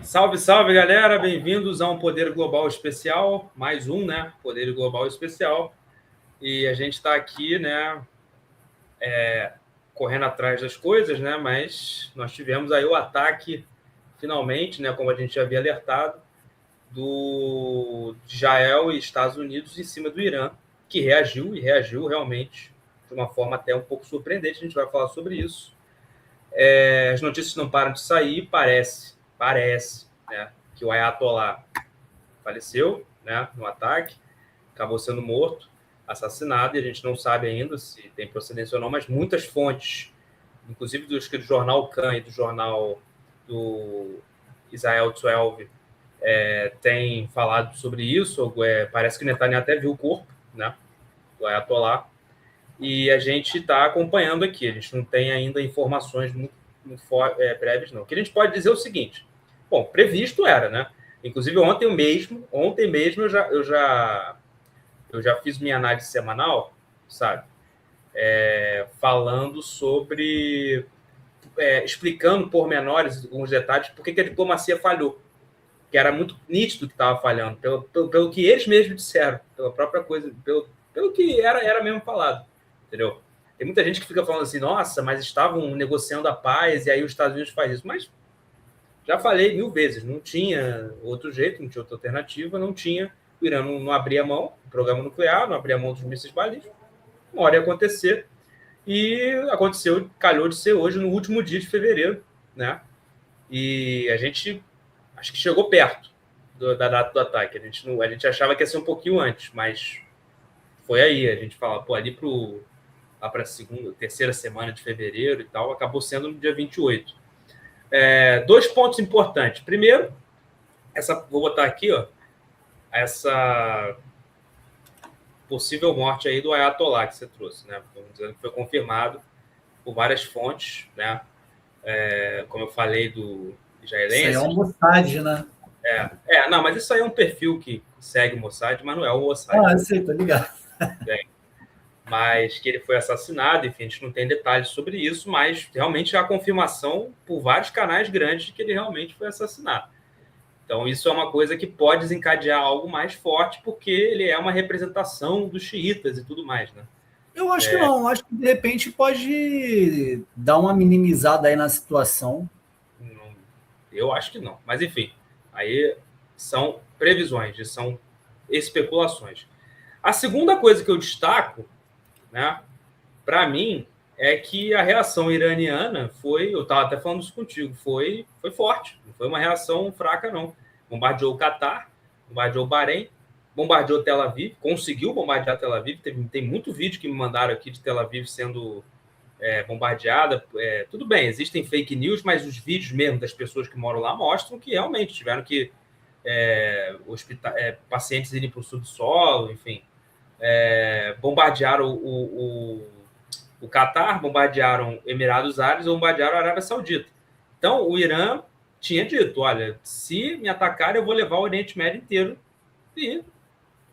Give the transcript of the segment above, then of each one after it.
Salve, salve, galera! Bem-vindos a um Poder Global Especial, mais um, né? Poder Global Especial. E a gente está aqui, né, correndo atrás das coisas, né? Mas nós tivemos aí o ataque, finalmente, né, como a gente já havia alertado, de Israel e Estados Unidos em cima do Irã, que reagiu, e reagiu realmente de uma forma até um pouco surpreendente. A gente vai falar sobre isso. As notícias não param de sair, parece, né, que o Ayatollah faleceu, né, no ataque, acabou sendo morto, assassinado, e a gente não sabe ainda se tem procedência ou não, mas muitas fontes, inclusive do jornal Kan e do jornal do Israel 12, tem falado sobre isso. Parece que o Netanyahu até viu o corpo, né, do Ayatollah, e a gente está acompanhando aqui. A gente não tem ainda informações muito breves, não. O que a gente pode dizer é o seguinte: bom, previsto era, né? Inclusive ontem mesmo eu já fiz minha análise semanal, sabe? Falando sobre, explicando pormenores, alguns detalhes, por que a diplomacia falhou, que era muito nítido que estava falhando, pelo que eles mesmos disseram, pela própria coisa, pelo que era mesmo falado, entendeu? Tem muita gente que fica falando assim, nossa, mas estavam negociando a paz e aí os Estados Unidos faz isso. Mas já falei 1000 vezes, não tinha outro jeito, não tinha outra alternativa, não tinha. O Irã não abria mão do programa nuclear, não abria mão dos mísseis balísticos. Uma hora ia acontecer. E aconteceu, calhou de ser hoje, no último dia de fevereiro, né? E a gente acho que chegou perto da data do ataque. A gente achava que ia ser um pouquinho antes, mas foi aí. A gente fala, pô, lá para a terceira semana de fevereiro e tal, acabou sendo no dia 28. Dois pontos importantes. Primeiro, vou botar aqui, ó, essa possível morte aí do Ayatollah que você trouxe, né? Estamos dizendo que foi confirmado por várias fontes, né? Como eu falei do Isso aí é israelense. um Mossad, né? Não, mas isso aí é um perfil que segue o Mossad, mas não é o Mossad. Ah, eu sei, tô ligado. Bem, mas que ele foi assassinado, enfim, a gente não tem detalhes sobre isso, mas realmente há confirmação por vários canais grandes de que ele realmente foi assassinado. Então, isso é uma coisa que pode desencadear algo mais forte, porque ele é uma representação dos xiitas e tudo mais, né? Eu acho que não, acho que de repente pode dar uma minimizada aí na situação. Eu acho que não. Mas, enfim, aí são previsões, são especulações. A segunda coisa que eu destaco, né, para mim, é que a reação iraniana foi, eu estava até falando isso contigo, foi forte, não foi uma reação fraca, não. Bombardeou o Catar, bombardeou o Bahrein, bombardeou Tel Aviv, conseguiu bombardear Tel Aviv. Tem muito vídeo que me mandaram aqui de Tel Aviv sendo bombardeada. Tudo bem, existem fake news, mas os vídeos mesmo das pessoas que moram lá mostram que realmente tiveram que pacientes irem para o subsolo, enfim. Bombardearam o Catar, bombardearam Emirados Árabes, bombardearam a Arábia Saudita. Então, o Irã tinha dito, olha, se me atacar, eu vou levar o Oriente Médio inteiro. E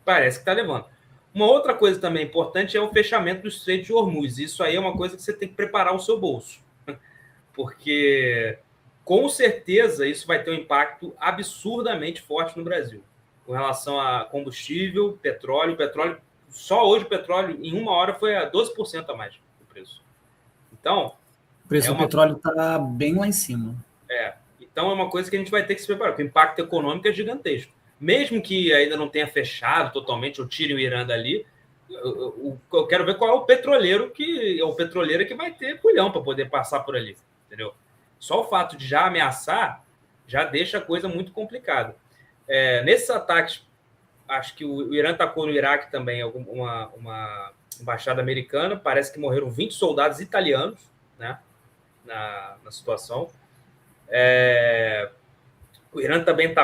parece que está levando. Uma outra coisa também importante é o fechamento do Estreito de Hormuz. Isso aí é uma coisa que você tem que preparar o seu bolso. Porque, com certeza, isso vai ter um impacto absurdamente forte no Brasil. Com relação a combustível, petróleo. Só hoje o petróleo, em uma hora, foi a 12% a mais do preço. Então, O preço do petróleo está bem lá em cima. Então é uma coisa que a gente vai ter que se preparar, porque o impacto econômico é gigantesco. Mesmo que ainda não tenha fechado totalmente, ou tire o Irã dali, eu quero ver qual é o petroleiro que vai ter culhão para poder passar por ali, entendeu? Só o fato de já ameaçar já deixa a coisa muito complicada. Nesses ataques, acho que o Irã atacou no Iraque também uma embaixada americana, parece que morreram 20 soldados italianos, né, na situação. O Irã também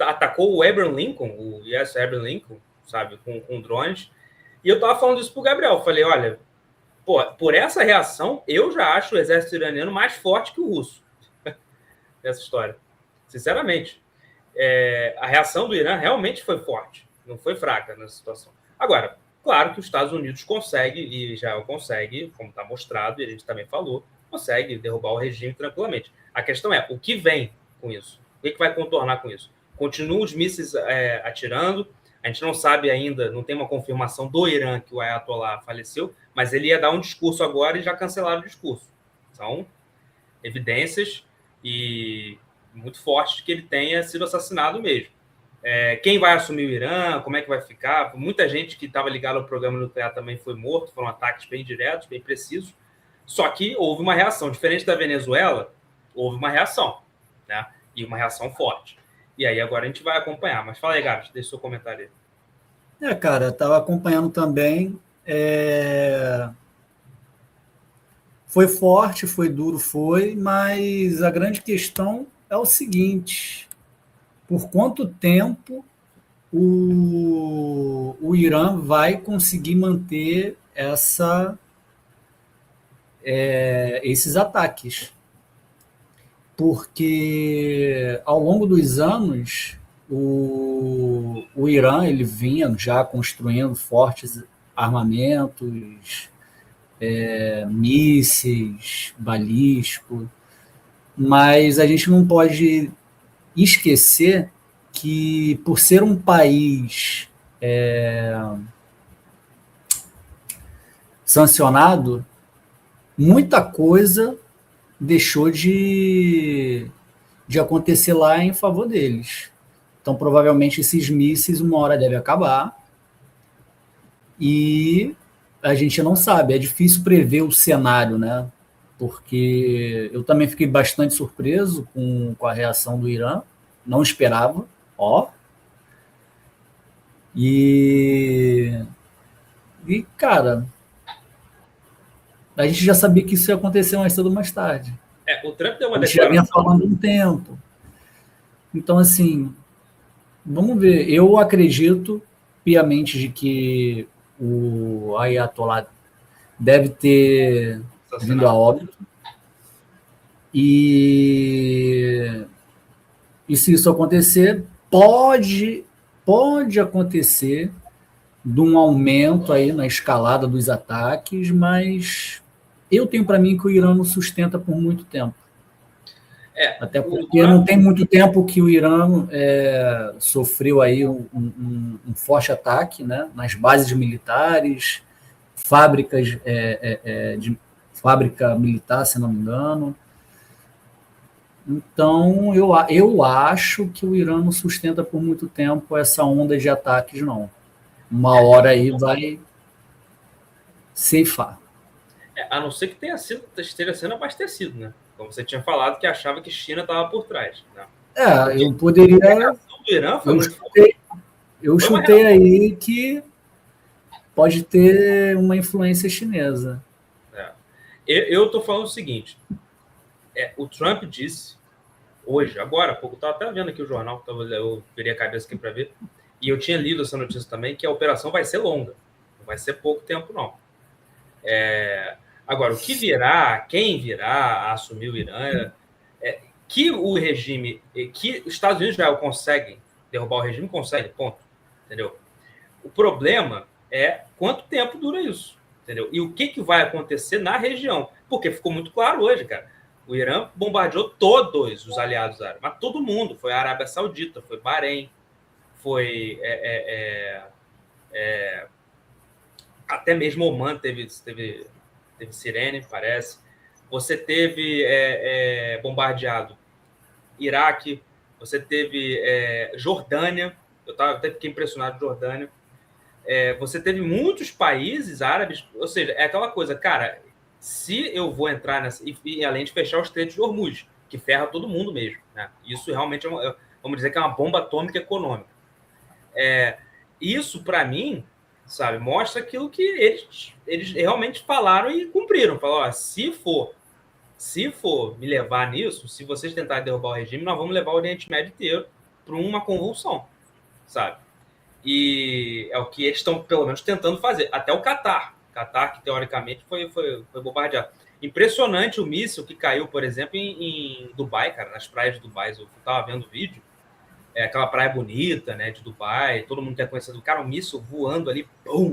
atacou o Abraham Lincoln, o US Abraham Lincoln, sabe, com drones. E eu estava falando isso pro Gabriel. Falei, olha, pô, por essa reação, eu já acho o exército iraniano mais forte que o russo nessa história. Sinceramente. A reação do Irã realmente foi forte, não foi fraca nessa situação. Agora, claro que os Estados Unidos consegue, e Israel consegue, como está mostrado, e a gente também falou, consegue derrubar o regime tranquilamente. A questão é, o que vem com isso? O que vai contornar com isso? Continuam os mísseis atirando. A gente não sabe ainda, não tem uma confirmação do Irã que o Ayatollah faleceu, mas ele ia dar um discurso agora e já cancelaram o discurso. São evidências e muito fortes de que ele tenha sido assassinado mesmo. Quem vai assumir o Irã, como é que vai ficar? Muita gente que estava ligada ao programa nuclear também foi morto, foram ataques bem diretos, bem precisos. Só que houve uma reação. Diferente da Venezuela, houve uma reação, né? E uma reação forte. E aí agora a gente vai acompanhar. Mas fala aí, Gabs, deixa o seu comentário aí. Cara, estava acompanhando também. Foi forte, foi duro, mas a grande questão é o seguinte: por quanto tempo o Irã vai conseguir manter esses ataques? Porque ao longo dos anos o Irã ele vinha já construindo fortes armamentos, mísseis, balísticos, mas a gente não pode esquecer que, por ser um país sancionado, muita coisa deixou de acontecer lá em favor deles. Então, provavelmente, esses mísseis uma hora devem acabar e a gente não sabe. É difícil prever o cenário, né? Porque eu também fiquei bastante surpreso com a reação do Irã. Não esperava. E, cara, a gente já sabia que isso ia acontecer mais cedo ou mais tarde. O Trump deu uma declaração. A gente já vinha falando há um tempo. Então, assim, vamos ver. Eu acredito piamente de que o Ayatollah deve ter vindo a óbito. E se isso acontecer, pode acontecer de um aumento aí na escalada dos ataques, mas eu tenho para mim que o Irã não sustenta por muito tempo. Até porque não tem muito tempo que o Irã sofreu aí um forte ataque, né, nas bases militares, fábricas de fábrica militar, se não me engano. Então, eu acho que o Irã não sustenta por muito tempo essa onda de ataques, não. Uma hora aí vai ceifar. A não ser que esteja sendo abastecido, né? Como você tinha falado, que achava que China estava por trás. Né? Eu poderia... A reação do Irã foi eu chutei aí que pode ter uma influência chinesa. Eu estou falando o seguinte. O Trump disse hoje, agora, pouco, estava até vendo aqui o jornal, eu virei a cabeça aqui para ver, e eu tinha lido essa notícia também, que a operação vai ser longa, não vai ser pouco tempo, não. Agora, o que virá, quem virá a assumir o Irã, que o regime, que os Estados Unidos já conseguem derrubar o regime, consegue, ponto, entendeu? O problema é quanto tempo dura isso, entendeu? E o que vai acontecer na região, porque ficou muito claro hoje, cara. O Irã bombardeou todos os aliados árabes, mas todo mundo. Foi a Arábia Saudita, foi Bahrein, foi até mesmo Oman teve sirene, parece. Você teve bombardeado Iraque, você teve Jordânia, eu até fiquei impressionado com Jordânia. Você teve muitos países árabes, ou seja, é aquela coisa, cara... Se eu vou entrar nessa... E além de fechar o Estreito de Hormuz, que ferra todo mundo mesmo. Né? Isso realmente vamos dizer que é uma bomba atômica econômica. Isso, para mim, sabe, mostra aquilo que eles realmente falaram e cumpriram. Falaram, se for me levar nisso, se vocês tentarem derrubar o regime, nós vamos levar o Oriente Médio inteiro para uma convulsão, sabe? E é o que eles estão, pelo menos, tentando fazer. Até o Catar, que teoricamente foi bombardeado. Impressionante o míssil que caiu, por exemplo, em Dubai, cara, nas praias de Dubai. Eu estava vendo o vídeo, aquela praia bonita, né, de Dubai, todo mundo quer conhecer. Cara, um míssil voando ali,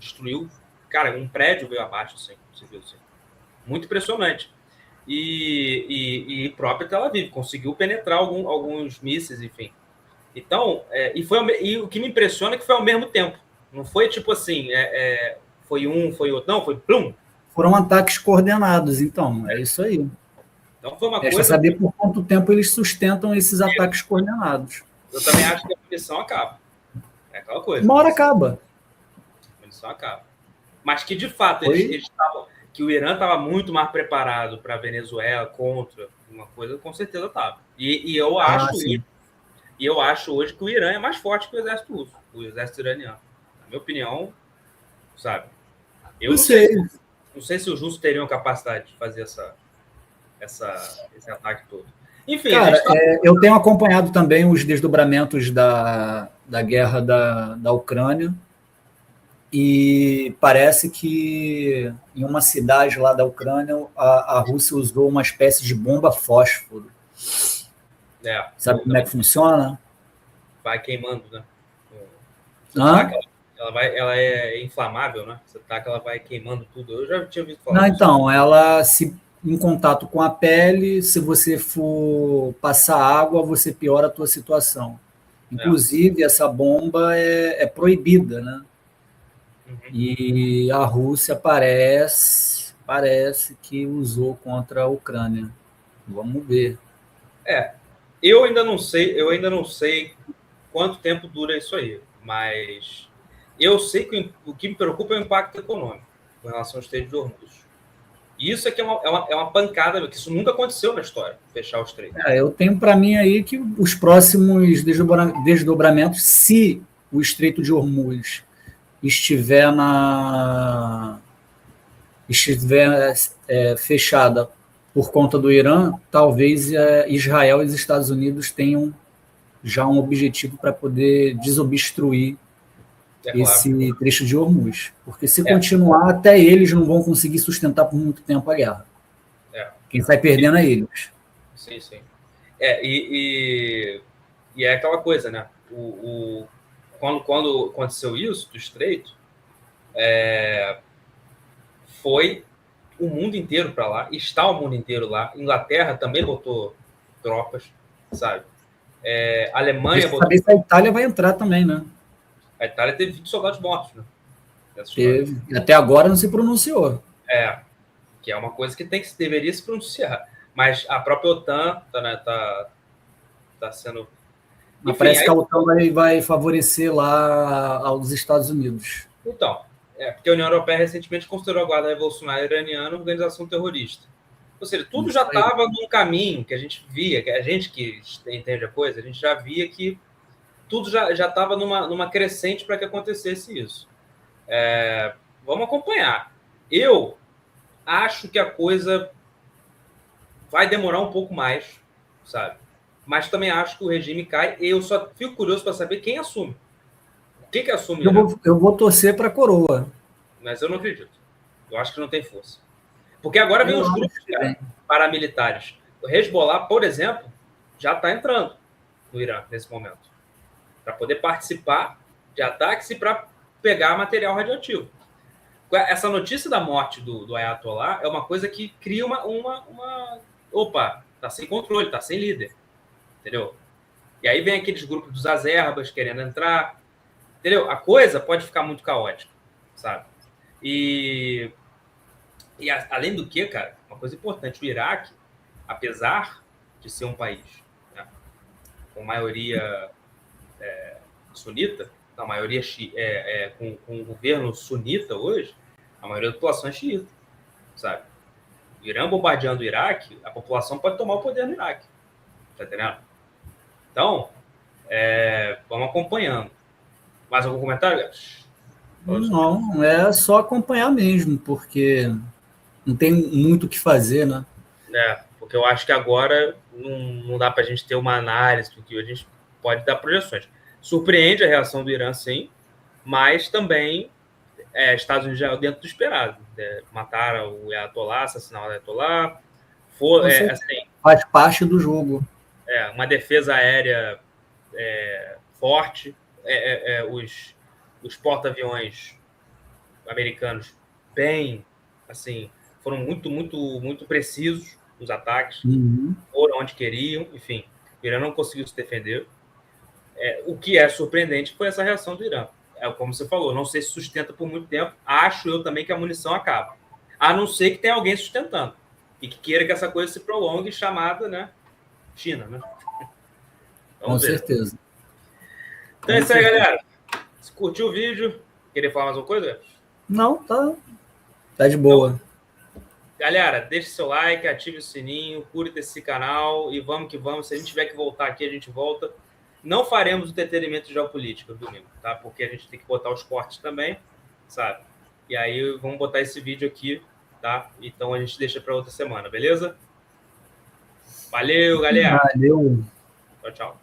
destruiu. Cara, um prédio veio abaixo, assim, você viu assim. Muito impressionante. e própria Tel Aviv, conseguiu penetrar alguns mísseis, enfim. Então, e o que me impressiona é que foi ao mesmo tempo. Não foi tipo assim, foi um, foi outro. Não, foi plum. Foram ataques coordenados, então, é isso aí. Então foi uma Resta coisa. saber por quanto tempo eles sustentam esses ataques coordenados. Eu também acho que a munição acaba. É aquela coisa. Uma hora acaba. A munição acaba. Mas que, de fato, eles estavam. Que o Irã estava muito mais preparado para a Venezuela contra uma coisa, com certeza estava. E eu acho e eu acho hoje que o Irã é mais forte que o exército russo, o exército iraniano. Na minha opinião, sabe? Eu não sei. Não sei se os russos teriam capacidade de fazer esse ataque todo. Enfim, cara, eu tenho acompanhado também os desdobramentos da guerra da Ucrânia e parece que em uma cidade lá da Ucrânia a Rússia usou uma espécie de bomba fósforo. Sabe como é que funciona? Vai queimando, né? Ela é inflamável, né? Você taca, ela vai queimando tudo. Eu já tinha visto falar. Não, então, ela se em contato com a pele, se você for passar água, você piora a tua situação. Inclusive, essa bomba é proibida, né? Uhum. E a Rússia parece que usou contra a Ucrânia. Vamos ver. Eu ainda não sei quanto tempo dura isso aí, mas eu sei que o que me preocupa é o impacto econômico com relação ao Estreito de Hormuz. E isso aqui é uma pancada, que isso nunca aconteceu na história, fechar o Estreito. Eu tenho para mim aí que os próximos desdobramentos, se o Estreito de Hormuz estiver fechada por conta do Irã, talvez Israel e os Estados Unidos tenham já um objetivo para poder desobstruir esse trecho de Hormuz. Porque se continuar, até eles não vão conseguir sustentar por muito tempo a guerra. Quem sai perdendo é eles. Sim, sim. E é aquela coisa, né? Quando aconteceu isso, do Estreito, foi o mundo inteiro para lá, está o mundo inteiro lá. Inglaterra também botou tropas, sabe? A Alemanha botou. Saber se a Itália vai entrar também, né? A Itália teve 20 soldados mortos, né? Teve. E até agora não se pronunciou. Que é uma coisa que deveria se pronunciar. Mas a própria OTAN tá sendo. Mas parece que a OTAN vai favorecer lá aos Estados Unidos. Então, porque a União Europeia recentemente considerou a Guarda Revolucionária Iraniana uma organização terrorista. Ou seja, tudo já estava num caminho que a gente via, que a gente que entende a coisa, a gente já via que tudo já estava numa crescente para que acontecesse isso. Vamos acompanhar. Eu acho que a coisa vai demorar um pouco mais, sabe? Mas também acho que o regime cai e eu só fico curioso para saber quem assume. O que assume? Eu vou torcer para a coroa. Mas eu não acredito. Eu acho que não tem força. Porque agora vem os grupos paramilitares. O Hezbollah, por exemplo, já está entrando no Irã nesse momento. Para poder participar de ataques e para pegar material radioativo. Essa notícia da morte do Ayatollah é uma coisa que cria opa, tá sem controle, tá sem líder. Entendeu? E aí vem aqueles grupos dos azerbas querendo entrar. Entendeu? A coisa pode ficar muito caótica, sabe? E além do que, cara, uma coisa importante, o Iraque, apesar de ser um país, né, com maioria sunita, a maioria com um governo sunita hoje, a maioria da população é xiita, sabe? O Irã bombardeando o Iraque, a população pode tomar o poder no Iraque, tá entendendo? Então, vamos acompanhando. Mais algum comentário, Gatos? Não, é só acompanhar mesmo, porque não tem muito o que fazer, né? Porque eu acho que agora não dá para a gente ter uma análise do que a gente pode dar projeções. Surpreende a reação do Irã, sim, mas também Estados Unidos já dentro do esperado. Mataram o Ayatollah, assassinaram o Ayatollah. Assim, faz parte do jogo. Uma defesa aérea forte. Os porta-aviões americanos bem, assim, foram muito, muito, muito precisos, os ataques, foram onde queriam, enfim, o Irã não conseguiu se defender. O que é surpreendente foi essa reação do Irã. Como você falou, não sei se sustenta por muito tempo. Acho eu também que a munição acaba. A não ser que tenha alguém sustentando e que queira que essa coisa se prolongue, chamada, né, China, né? Com certeza. Então é isso aí, galera. Se curtiu o vídeo, querer falar mais uma coisa? Não, tá de boa. Então, galera, deixe seu like, ative o sininho, curta esse canal e vamos que vamos. Se a gente tiver que voltar aqui, a gente volta. Não faremos entretenimento geopolítico no domingo, tá? Porque a gente tem que botar os cortes também, sabe? E aí vamos botar esse vídeo aqui, tá? Então a gente deixa para outra semana, beleza? Valeu, galera. Valeu. Tchau, tchau.